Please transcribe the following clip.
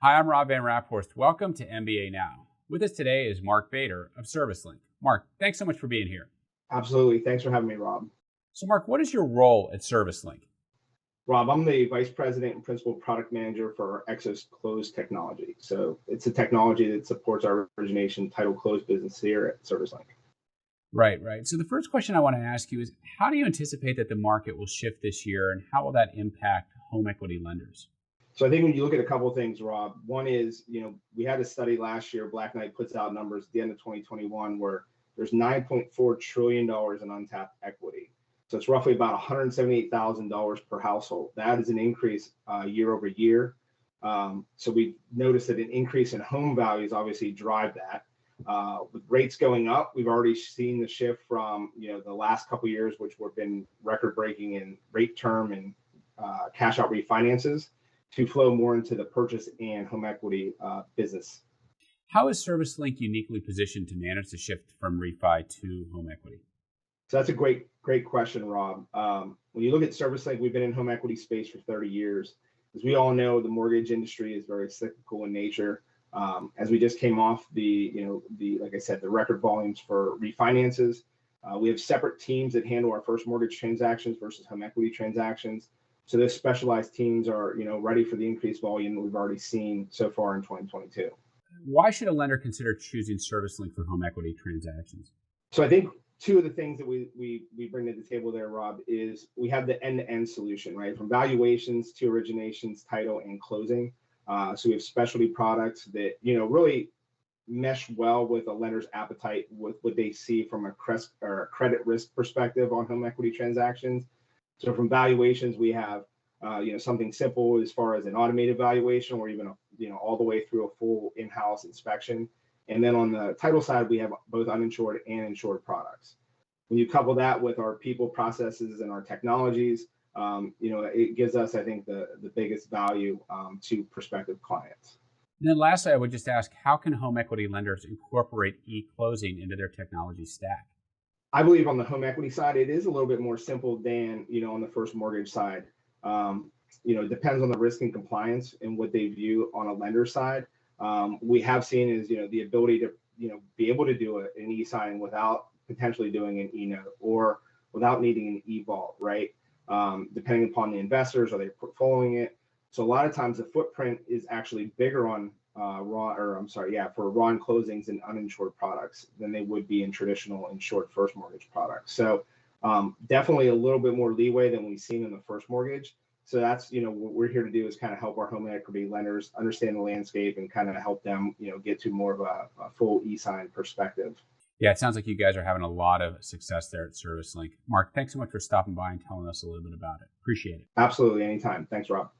Hi, I'm Rob Van Raphorst. Welcome to MBANow. With us today is Marc Bator of ServiceLink. Marc, thanks so much for being here. Absolutely. Thanks for having me, Rob. So, Marc, what is your role at ServiceLink? Rob, I'm the Vice President and Principal Product Manager for our eclosing technology. So it's a technology that supports our origination title close business here at ServiceLink. Right. So the first question I want to ask you is, how do you anticipate that the market will shift this year, and how will that impact home equity lenders? So I think when you look at a couple of things, Rob, one is, we had a study last year, Black Knight puts out numbers at the end of 2021, where there's $9.4 trillion in untapped equity. So it's roughly about $178,000 per household. That is an increase year over year. So we noticed that an increase in home values obviously drive that. With rates going up, we've already seen the shift from the last couple of years, which have been record breaking in rate term and cash out refinances, to flow more into the purchase and home equity business. How is ServiceLink uniquely positioned to manage the shift from refi to home equity? So that's a great question, Rob. When you look at ServiceLink, we've been in home equity space for 30 years. As we all know, the mortgage industry is very cyclical in nature. As we just came off like I said, the record volumes for refinances. We have separate teams that handle our first mortgage transactions versus home equity transactions. So those specialized teams are, ready for the increased volume that we've already seen so far in 2022. Why should a lender consider choosing ServiceLink for home equity transactions? So I think two of the things that we bring to the table there, Rob, is we have the end-to-end solution, right? From valuations to originations, title, and closing. So we have specialty products that, really mesh well with a lender's appetite with what they see from a credit risk perspective on home equity transactions. So from valuations, we have, something simple as far as an automated valuation, or even, all the way through a full in-house inspection. And then on the title side, we have both uninsured and insured products. When you couple that with our people, processes, and our technologies, it gives us, I think, the biggest value to prospective clients. And then lastly, I would just ask, how can home equity lenders incorporate eclosing into their technology stack? I believe on the home equity side, it is a little bit more simple than, on the first mortgage side. It depends on the risk and compliance and what they view on a lender side. We have seen is, the ability to, be able to do an e-sign without potentially doing an e-note or without needing an e-vault, right? Depending upon the investors, are they portfolioing it? So a lot of times the footprint is actually bigger on for raw and closings and uninsured products than they would be in traditional insured first mortgage products. So definitely a little bit more leeway than we've seen in the first mortgage. So that's, what we're here to do is kind of help our home equity lenders understand the landscape and kind of help them, get to more of a full e-sign perspective. Yeah, it sounds like you guys are having a lot of success there at ServiceLink. Marc, thanks so much for stopping by and telling us a little bit about it. Appreciate it. Absolutely. Anytime. Thanks, Rob.